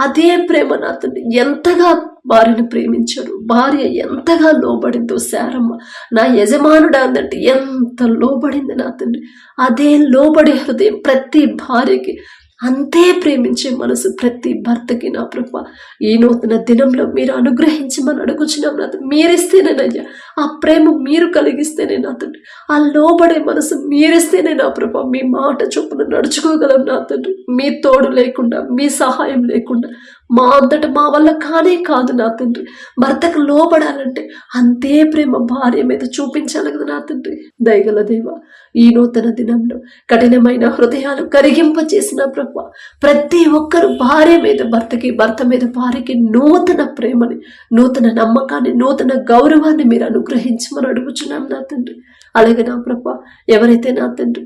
అదే ప్రేమ నా తండ్రి ఎంతగా భార్యను ప్రేమించాడు, భార్య ఎంతగా లోబడిందో శారమ్మ నా యజమానుడా అందంటే ఎంత లోబడింది నా తండ్రి. అదే లోబడే హృదయం ప్రతి భార్యకి, అంతే ప్రేమించే మనసు ప్రతి భర్తకి నా ప్రభా ఈ నూతన దినంలో మీరు అనుగ్రహించమని అడుగుచున్నాం నా తండ్రి. మీరిస్తేనేనయ్యా ఆ ప్రేమ, మీరు కలిగిస్తేనే నా తండ్రి ఆ లోబడే మనసు మీరిస్తేనే నా ప్రభా మీ మాట చొప్పున నడుచుకోగలం నా తండ్రి. మీ తోడు లేకుండా, మీ సహాయం లేకుండా మా అంతట మా వల్ల కానే కాదు నా తండ్రి. భర్తకు లోబడాలంటే అంతే ప్రేమ భార్య మీద చూపించాలి కదా నా తండ్రి. దయగల దేవ, ఈ నూతన దినంలో కఠినమైన హృదయాలు కరిగింప చేసిన ప్రభు ప్రతి ఒక్కరు భార్య మీద భర్తకి, భర్త మీద భార్యకి నూతన ప్రేమని, నూతన నమ్మకాన్ని, నూతన గౌరవాన్ని మీరు అనుగ్రహించమని అడుగుచున్నాం నా తండ్రి. అలాగే నా ప్రభు ఎవరైతే నా తండ్రి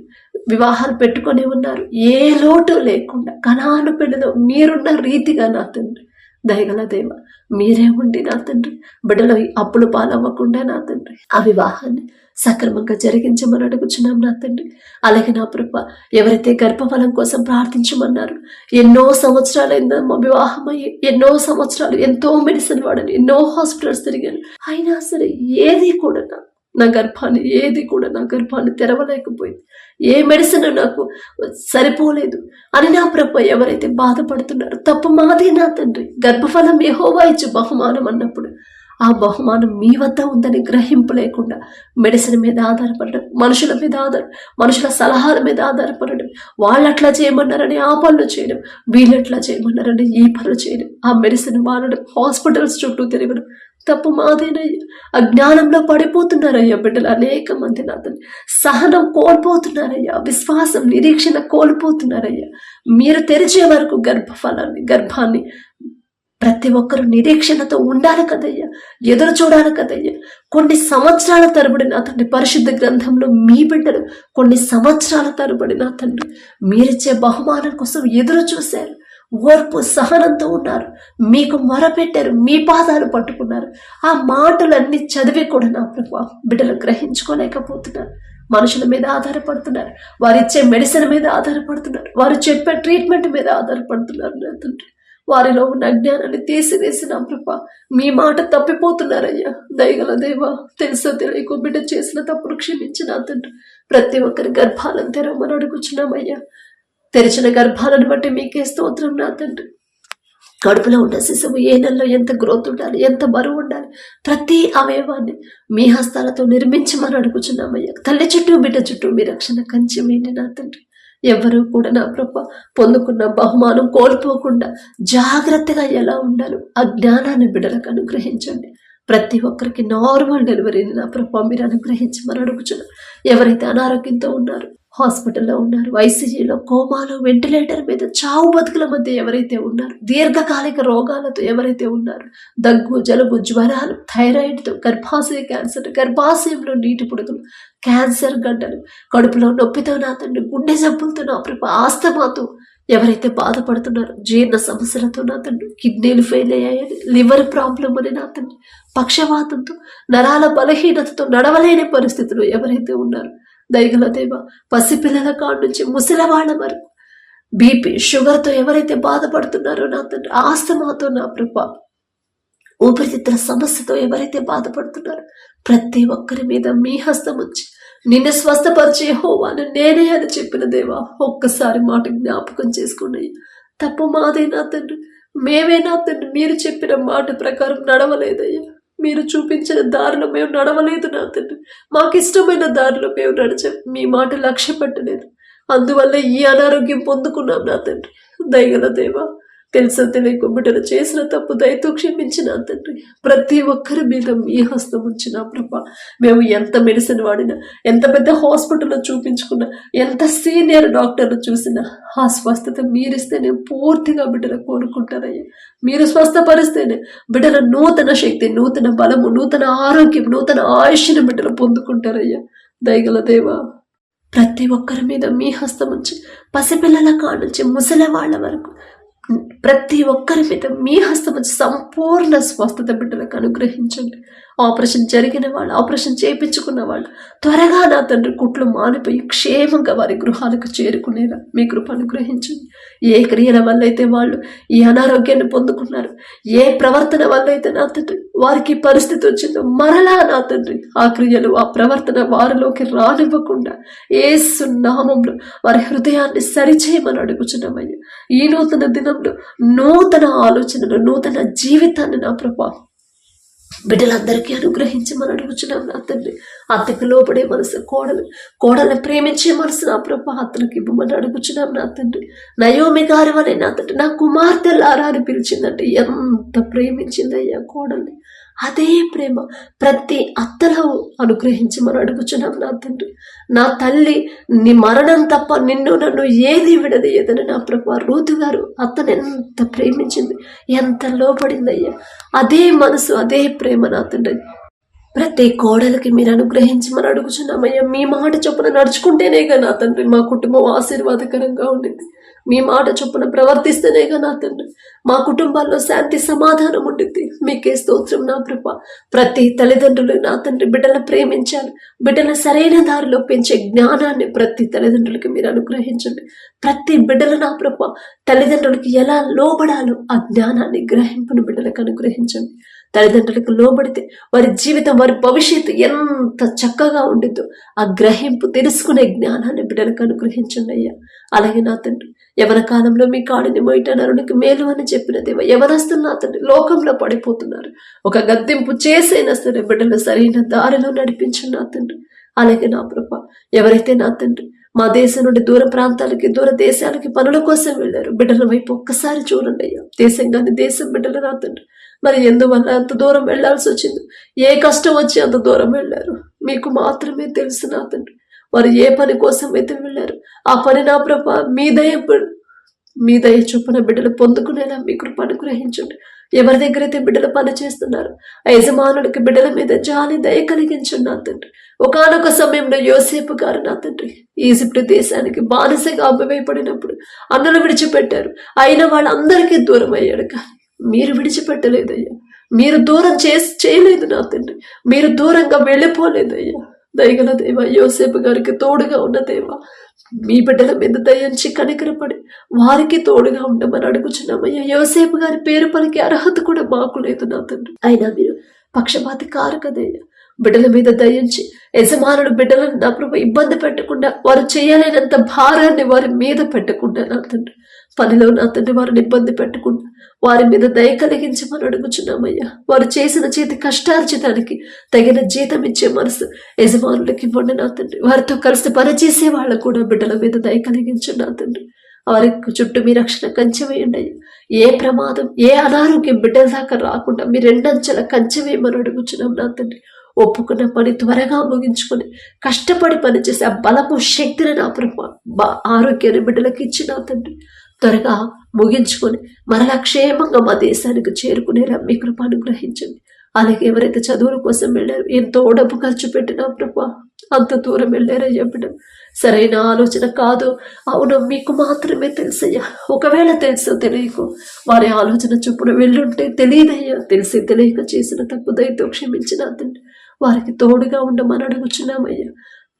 వివాహాలు పెట్టుకొని ఉన్నారు, ఏ లోటు లేకుండా కనాను పెళ్లిలో మీరున్న రీతిగా నా తండ్రి దయగల దేవ మీరే ఉండి నా తండ్రి బిడ్డలో అప్పులు పాలవ్వకుండా నా తండ్రి ఆ వివాహాన్ని సక్రమంగా జరిగించమని అడుగుచున్నాం నా తండ్రి. అలాగే నా ప్రభ ఎవరైతే గర్భఫలం కోసం ప్రార్థించమన్నారు, ఎన్నో సంవత్సరాలైందా మా వివాహం అయ్యి, ఎన్నో సంవత్సరాలు ఎంతో మెడిసిన్ వాడని, ఎన్నో హాస్పిటల్స్ తిరిగాను, అయినా సరే ఏది కూడా నా గర్భాన్ని తెరవలేకపోయింది, ఏ మెడిసిన్ నాకు సరిపోలేదు అని నా ప్రభ ఎవరైతే బాధపడుతున్నారో తప్పు మాదే నా తండ్రి. గర్భఫలం యెహోవా ఇచ్చు బహుమానం అన్నప్పుడు ఆ బహుమానం మీ వద్ద ఉందని గ్రహింపు లేకుండా మెడిసిన్ మీద ఆధారపడడం, మనుషుల మీద మనుషుల సలహాల మీద ఆధారపడడం, వాళ్ళు అట్లా చేయమన్నారని ఆ పనులు చేయడం, వీళ్ళు ఎట్లా చేయమన్నారని ఈ పనులు చేయడం, ఆ మెడిసిన్ వాడడం, హాస్పిటల్స్ చుట్టూ తిరగడం తప్పు మాదేనయ్యా. అజ్ఞానంలో పడిపోతున్నారయ్యా బిడ్డలు అనేక మంది నా తండ్రి. సహనం కోల్పోతున్నారయ్యా, విశ్వాసం నిరీక్షణ కోల్పోతున్నారయ్యా. మీరు తెరిచే వరకు గర్భాన్ని ప్రతి ఒక్కరు నిరీక్షణతో ఉండాలి కదయ్యా, ఎదురు చూడాలి కదయ్యా. కొన్ని సంవత్సరాల తరబడి నా తండ్రి పరిశుద్ధ గ్రంథంలో మీ బిడ్డలు కొన్ని సంవత్సరాల తరబడి నా తండ్రి మీరిచ్చే బహుమానం కోసం ఎదురు చూశారు, ఓర్పు సహనంతో ఉన్నారు, మీకు మొరపెట్టారు, మీ పాదాలు పట్టుకున్నారు. ఆ మాటలన్నీ చదివి కూడా నా ప్రభు బిడ్డలు గ్రహించుకోలేకపోతున్నారు. మనుషుల మీద ఆధారపడుతున్నారు, వారు ఇచ్చే మెడిసిన్ మీద ఆధారపడుతున్నారు, వారు చెప్పే ట్రీట్మెంట్ మీద ఆధారపడుతున్నారు నా తండ్రి. వారిలో ఉన్న అజ్ఞానాన్ని తీసివేసిన ప్రభ మీ మాట తప్పిపోతున్నారయ్యా. దయగల దేవా, తెలుసో తెలియకో బిడ్డ చేసిన తప్పులు క్షమించిన తండ్రి. ప్రతి ఒక్కరి గర్భాలను తెరవమని అడుగుచున్నామయ్యా. తెరిచిన గర్భాలను బట్టి మీకే స్తోత్రం నా తండ్రి. కడుపులో ఉన్న శిశువు ఏ నెలలో ఎంత గ్రోత్ ఉండాలి, ఎంత బరువు ఉండాలి, ప్రతి అవయవాన్ని మీ హస్తాలతో నిర్మించమని అడుగుచున్నామయ్యా. తల్లి చుట్టూ బిడ్డ చుట్టూ మీ రక్షణ కంచె వేయండి నా తండ్రి. ఎవరు కూడా నా ప్రభ పొందుకున్న బహుమానం కోల్పోకుండా జాగ్రత్తగా ఎలా ఉండాలో ఆ జ్ఞానాన్ని బిడ్డలకు అనుగ్రహించండి. ప్రతి ఒక్కరికి నార్మల్ డెలివరీని నా ప్రభ మీరు అనుగ్రహించమని అడుగుచున్నాం. ఎవరైతే అనారోగ్యంతో ఉన్నారు, హాస్పిటల్లో ఉన్నారు, ఐసీయూలో, కోమాలో, వెంటిలేటర్ మీద చావు బతుకుల మధ్య ఎవరైతే ఉన్నారు, దీర్ఘకాలిక రోగాలతో ఎవరైతే ఉన్నారు, దగ్గు, జలుబు, జ్వరాలు, థైరాయిడ్తో, గర్భాశయ క్యాన్సర్, గర్భాశయంలో నీటి పుడుకులు, క్యాన్సర్ గడ్డలు, కడుపులో నొప్పితో నా తండ్రి, గుండె జబ్బులతో నా ప్రభ, ఆస్తమాతో ఎవరైతే బాధపడుతున్నారో, జీర్ణ సమస్యలతో నా తండ్రి, కిడ్నీలు ఫెయిల్ అయ్యాయని, లివర్ ప్రాబ్లం అని నా తండ్రి, పక్షవాతంతో, నరాల బలహీనతతో నడవలేని పరిస్థితులు ఎవరైతే ఉన్నారో దయగల దేవ, పసిపిల్లల కాడ నుంచి ముసలివాళ్ల వరకు బీపీ, షుగర్తో ఎవరైతే బాధపడుతున్నారో నా తండ్రి, ఆస్తమాతో నా ప్రభ, ఊపిరితిత్తుల సమస్యతో ఎవరైతే బాధపడుతున్నారో ప్రతి ఒక్కరి మీద మీ హస్తం ఉంచి నిన్ను స్వస్థపరిచే యెహోవాను నేనే అని చెప్పిన దేవా, ఒక్కసారి మాట జ్ఞాపకం చేసుకోండి. తప్పు మాదే నా తండ్రి, మేమే నా తండ్రి మీరు చెప్పిన మాట ప్రకారం నడవలేదయ్యా. మీరు చూపించిన దారిలో మేము నడవలేదు నా తండ్రి, మాకు ఇష్టమైన దారిలో మేము నడిచాం, మీ మాట లక్ష్య పెట్టలేదు, అందువల్ల ఈ అనారోగ్యం పొందుకున్నాం నా తండ్రి. దయగల దేవా, తెలుసో తెలియక బిడ్డలు చేసిన తప్పు దయతో క్షమించిన తండ్రి. ప్రతి ఒక్కరి మీద మీ హస్తం ఉంచిన ప్రభా. మేము ఎంత మెడిసిన్ వాడినా, ఎంత పెద్ద హాస్పిటల్లో చూపించుకున్నా, ఎంత సీనియర్ డాక్టర్లు చూసినా ఆ స్వస్థత మీరిస్తేనే పూర్తిగా బిడ్డలు కోరుకుంటారయ్యా. మీరు స్వస్థపరిస్తేనే బిడ్డల నూతన శక్తి, నూతన బలము, నూతన ఆరోగ్యం, నూతన ఆయుష్ని బిడ్డలు పొందుకుంటారయ్యా. దయగల దేవా, ప్రతి ఒక్కరి మీద మీ హస్తం ఉంచి, పసిపిల్లల కానుంచి ముసలి వాళ్ళ వరకు ప్రతి ఒక్కరి మీద మీ హస్తం ఉంచి సంపూర్ణ స్వస్థత బిడ్డలకు అనుగ్రహించండి. ఆపరేషన్ జరిగిన వాళ్ళు, ఆపరేషన్ చేయించుకున్న వాళ్ళు త్వరగా నా తండ్రి కుట్లు మానిపోయి క్షేమంగా వారి గృహాలకు చేరుకునేలా మీ కృప అనుగ్రహించండి. ఏ క్రియల వల్ల అయితే వాళ్ళు ఈ అనారోగ్యాన్ని పొందుకున్నారు, ఏ ప్రవర్తన వల్ల అయితే నా తండ్రి వారికి పరిస్థితి వచ్చిందో, మరలా నా తండ్రి ఆ క్రియలు, ఆ ప్రవర్తన వారిలోకి రానివ్వకుండా యేసు నామములో వారి హృదయాన్ని సరిచేయమని అడుగుచున్నామయ్యా. ఈ నూతన దినంలో నూతన ఆలోచనలు, నూతన జీవితాన్ని నా ప్రభా బిడ్డలందరికీ అనుగ్రహించమని అడుగుచున్నాం నా తండ్రి. అత్తకు లోపడే మనసు, కోడలను ప్రేమించే మనసు నా ప్రభా అత్తలకు ఇవ్వమని అడుగుచున్నాం నా తండ్రి. నయోమి గారి వలె నా తండ్రి నా కుమార్తెలారా అని పిలిచిందంటే ఎంత ప్రేమించిందయ్యా కోడల్ని. అదే ప్రేమ ప్రతి అత్తలో అనుగ్రహించమని అడుగుచున్నాం నా తండ్రి. నా తల్లి నీ మరణం తప్ప నిన్ను నన్ను ఏది విడదీయదని నా ప్రభా రూతు గారు అత్తను ఎంత ప్రేమించింది, ఎంత లోపడిందయ్యా. అదే మనసు, అదే ప్రేమ నా తండ్రి ప్రతి కోడలికి మీరు అనుగ్రహించమని అడుగుచున్నామయ్యా. మీ మాట చొప్పున నడుచుకుంటేనేగా నా తండ్రి మా కుటుంబం ఆశీర్వాదకరంగా ఉండింది. మీ మాట చొప్పున ప్రవర్తిస్తేనేగా నా తండ్రి మా కుటుంబాల్లో శాంతి సమాధానం ఉండింది. మీకే స్తోత్రం నా ప్రభా. ప్రతి తల్లిదండ్రులు నా తండ్రి బిడ్డలను ప్రేమించాలి, బిడ్డల సరైన దారిలో పెంచే జ్ఞానాన్ని ప్రతి తల్లిదండ్రులకి మీరు అనుగ్రహించండి. ప్రతి బిడ్డలు నా ప్రభా తల్లిదండ్రులకి ఎలా లోబడాలో ఆ జ్ఞానాన్ని గ్రహింపును బిడ్డలకు అనుగ్రహించండి. తల్లిదండ్రులకు లోబడితే వారి జీవితం, వారి భవిష్యత్తు ఎంత చక్కగా ఉండిద్దో ఆ గ్రహింపు, తెలుసుకునే జ్ఞానాన్ని బిడ్డలకు అనుగ్రహించండి అయ్యా. అలాగే నా తండ్రి యవన కాలంలో మీ కాడిని మొయిట నరునికి మేలు అని చెప్పిన దేవ, యవనస్తులు నా తండ్రి లోకంలో పడిపోతున్నారు. ఒక గద్దెంపు చేసైనా సరే బిడ్డలు సరైన దారిలో నడిపించండి నా తండ్రి. అలాగే నా ప్రభా ఎవరైతే నా తండ్రి మా దేశం నుండి దూర ప్రాంతాలకి, దూర దేశాలకి పనుల కోసం వెళ్ళారు, బిడ్డల వైపు ఒక్కసారి చూడండి అయ్యా. దేశంగాని దేశం బిడ్డలు నా తండ్రి మరి ఎందువల్ల అంత దూరం వెళ్లాల్సి వచ్చింది, ఏ కష్టం వచ్చి అంత దూరం వెళ్ళారు మీకు మాత్రమే తెలుసు నా తండ్రి. వారు ఏ పని కోసం అయితే వెళ్ళారు ఆ పని నా ప్రభా మీ దయ చొప్పున బిడ్డలు పొందుకునేలా మీ కృప అనుగ్రహించండి. ఎవరి దగ్గర అయితే బిడ్డలు పని చేస్తున్నారు ఆ యజమానుడికి బిడ్డల మీద జాలి దయ కలిగించండి నా తండ్రి. ఒకానొక సమయంలో యోసేపు గారు నా తండ్రి ఈజిప్ట్ దేశానికి బానిసగా అమ్మవేయబడినప్పుడు అన్నలు విడిచిపెట్టారు, అయినా వాళ్ళందరికీ దూరం అయ్యాడు. కానీ మీరు విడిచిపెట్టలేదయ్యా, మీరు దూరం చేయలేదు నా తండ్రి, మీరు దూరంగా వెళ్ళిపోలేదయ్యా. దయగల దేవా, యోసేపు గారికి తోడుగా ఉన్న దేవా, మీ బిడ్డల మీద దయించి కనికరపడి వారికి తోడుగా ఉండమని అడుగుచున్నామయ్యా. యోసేపు గారి పేరు పలికే అర్హత కూడా మాకు లేదు నా తండ్రి, అయినా మీరు పక్షపాతి కారు కదయ్యా. బిడ్డల మీద దయించి యజమానుడు బిడ్డలను నా ప్రభు ఇబ్బంది పెట్టకుండా, వారు చేయలేనంత భారాన్ని వారి మీద పెట్టకుండా నా తండ్రి, పనిలో నా తండ్రి వారిని ఇబ్బంది పెట్టకుండా వారి మీద దయ కలిగించమని అడుగుచున్నామయ్యా. వారు చేసిన చేతి కష్టార్జితానికి తగిన జీతం ఇచ్చే మనసు యజమానులకి ఇవ్వండి నా తండ్రి. వారితో కలిసి పనిచేసే వాళ్ళకు కూడా బిడ్డల మీద దయ కలిగించండి నా తండ్రి. వారి చుట్టూ మీ రక్షణ కంచె వేయండి అయ్యా. ఏ ప్రమాదం, ఏ అనారోగ్యం బిడ్డల దాకా రాకుండా మీ రెండంచెల కంచె వేయమని అడుగుచున్నాం నా తండ్రి. ఒప్పుకున్న పని త్వరగా ముగించుకొని కష్టపడి పనిచేసే ఆ బలము, శక్తిని నా ప్రభు ఆరోగ్యాన్ని బిడ్డలకు ఇచ్చి నా తండ్రి త్వరగా ముగించుకొని మరలా క్షేమంగా మా దేశానికి చేరుకునేలా మీ కృప అనుగ్రహించండి. అలాగే ఎవరైతే చదువుల కోసం వెళ్ళారు, ఎంతో డబ్బు ఖర్చు పెట్టినా ప్రభా అంత దూరం వెళ్ళారయ్యా బిడ్డ, సరైన ఆలోచన కాదు అవును మీకు మాత్రమే తెలుసయ్యా. ఒకవేళ తెలుసో తెలియకు వారి ఆలోచన చొప్పున వెళ్ళుంటే తెలియదయ్యా. తెలిసి తెలియక చేసిన తప్పు దయతో క్షమించిన తండ్రి వారికి తోడుగా ఉండమని అడుగుచున్నామయ్యా.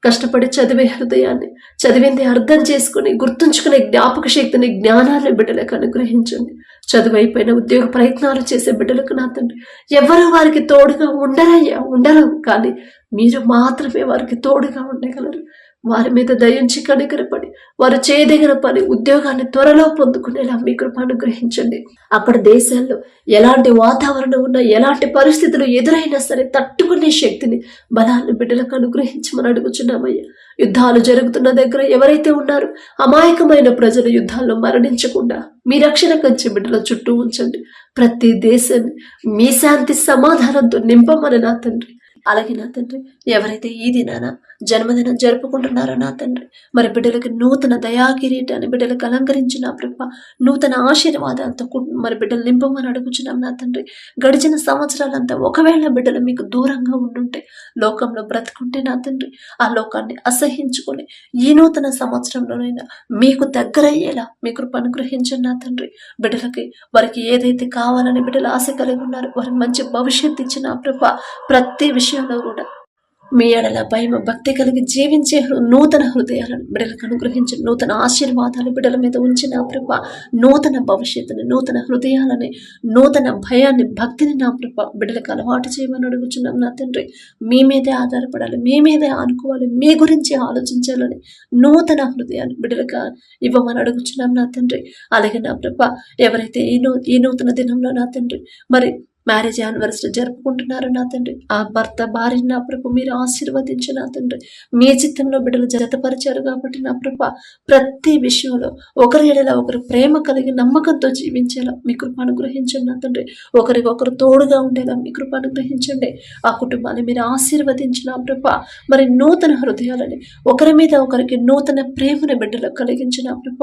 కష్టపడి చదివే హృదయాన్ని, చదివింది అర్థం చేసుకుని గుర్తుంచుకునే జ్ఞాపక శక్తిని, జ్ఞానాన్ని బిడ్డలకు అనుగ్రహించండి. చదువు అయిపోయిన ఉద్యోగ ప్రయత్నాలు చేసే బిడ్డలకు నా తండ్రి ఎవరు వారికి తోడుగా ఉండరయ్యా, ఉండరు. కానీ మీరు మాత్రమే వారికి తోడుగా ఉండగలరు. వారి మీద దయించి కనికరపడి వారు చేయదగిన పని ఉద్యోగాన్ని త్వరలో పొందుకునేలా మీ కృప అనుగ్రహించండి. అక్కడ దేశాల్లో ఎలాంటి వాతావరణం ఉన్నా, ఎలాంటి పరిస్థితులు ఎదురైనా సరే తట్టుకునే శక్తిని, బలాన్ని బిడ్డలకు అనుగ్రహించమని అడుగుచున్నామయ్యా. యుద్ధాలు జరుగుతున్న దగ్గర ఎవరైతే ఉన్నారో అమాయకమైన ప్రజలు యుద్ధాల్లో మరణించకుండా మీ రక్షణ కంచి బిడ్డల చుట్టూ ఉంచండి. ప్రతి దేశాన్ని మీ శాంతి సమాధానంతో నింపమని నా తండ్రి. అలాగే నా తండ్రి, ఎవరైతే ఈ దినాన జన్మదినం జరుపుకుంటున్నారో నా తండ్రి, మరి బిడ్డలకి నూతన దయాకిరీటాన్ని బిడ్డలకు అలంకరించిన ప్రభ, నూతన ఆశీర్వాదాలతో మరి బిడ్డలు నింపమని అడుగుచున్నాం నా తండ్రి. గడిచిన సంవత్సరాలంతా ఒకవేళ బిడ్డలు మీకు దూరంగా ఉండుంటే, లోకంలో బ్రతుకుంటే నా తండ్రి, ఆ లోకాన్ని అసహించుకొని ఈ నూతన సంవత్సరంలోనైనా మీకు దగ్గరయ్యేలా మీ కృప అనుగ్రహించండి నా తండ్రి. బిడ్డలకి వారికి ఏదైతే కావాలని బిడ్డలు ఆశ కలిగి ఉన్నారో వారికి మంచి భవిష్యత్తు ఇచ్చిన ప్రభ, ప్రతి విషయంలో కూడా మీ ఎడల భయం భక్తి కలిగి జీవించే నూతన హృదయాలను బిడ్డలకు అనుగ్రహించి, నూతన ఆశీర్వాదాలు బిడ్డల మీద ఉంచిన ప్రభ, నూతన భవిష్యత్తుని, నూతన హృదయాలని, నూతన భయాన్ని, భక్తిని నా ప్రభ బిడ్డలకు అలవాటు చేయమని అడుగుచున్నాం నా తండ్రి. మీ మీదే ఆధారపడాలి, మీ మీదే ఆనుకోవాలి, మీ గురించి ఆలోచించాలని నూతన హృదయాన్ని బిడ్డలకు ఇవ్వమని అడుగుచున్నాం నా తండ్రి. అలాగే నా ప్రభ, ఎవరైతే ఈ నూతన దినంలో నా తండ్రి మరి మ్యారేజ్ యానివర్సరీ జరుపుకుంటున్నారు నా తండ్రి, ఆ భర్త భార్య నా ప్రభు మీరు ఆశీర్వదించి నా తండ్రి. మీ చిత్తంలో బిడ్డలు జతపరిచారు కాబట్టి నా ప్రభ, ప్రతి విషయంలో ఒకరి ఎడల ఒకరు ప్రేమ కలిగి నమ్మకంతో జీవించేలా మీ కృప అనుగ్రహించండి నా తండ్రి. ఒకరికొకరు తోడుగా ఉండేలా మీ కృప అనుగ్రహించండి. ఆ కుటుంబాన్ని మీరు ఆశీర్వదించిన ప్రభ, మరి నూతన హృదయాలని, ఒకరి మీద ఒకరికి నూతన ప్రేమను బిడ్డలకు కలిగించిన ప్రభ,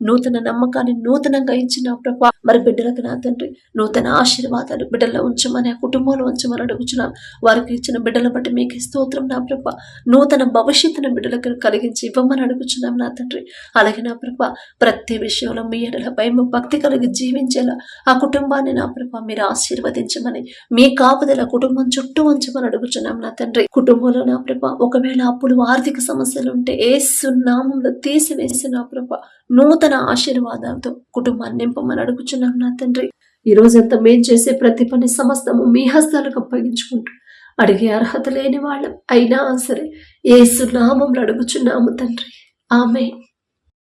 నూతన నమ్మకాన్ని నూతనంగా ఇచ్చిన ప్రభ, మరి బిడ్డలకు నా తండ్రి నూతన ఆశీర్వాదాలు బిడ్డలు ఉంచమని, ఆ కుటుంబంలో ఉంచమని అడుగుచున్నాం. వారికి ఇచ్చిన బిడ్డల బట్టి మీకు స్తోత్రం నా ప్రభ. నూతన భవిష్యత్తును బిడ్డలకు కలిగించి ఇవ్వమని అడుగుచున్నాం నా తండ్రి. అలాగే నా ప్రభ, ప్రతి విషయంలో మీ ఎడల భయం భక్తి కలిగి జీవించేలా ఆ కుటుంబాన్ని నా ప్రభ మీరు ఆశీర్వదించమని, మీ కాపుదల కుటుంబం చుట్టూ ఉంచమని అడుగుచున్నాం నా తండ్రి. కుటుంబంలో నా ప్రభ ఒకవేళ అప్పులు ఆర్థిక సమస్యలు ఉంటే యేసు నామములో తీసివేసి నా ప్రభ నూతన ఆశీర్వాదాలతో కుటుంబాన్ని నింపమని అడుగుచున్నాం నా తండ్రి. ఈ రోజంతా మేం చేసే ప్రతి పని సమస్తము మీ హస్తాలకు అప్పగించుకుంటూ, అడిగే అర్హత లేని వాళ్ళం అయినా సరే యేసు నామములో అడుగుచున్నాము తండ్రి. ఆమేన్.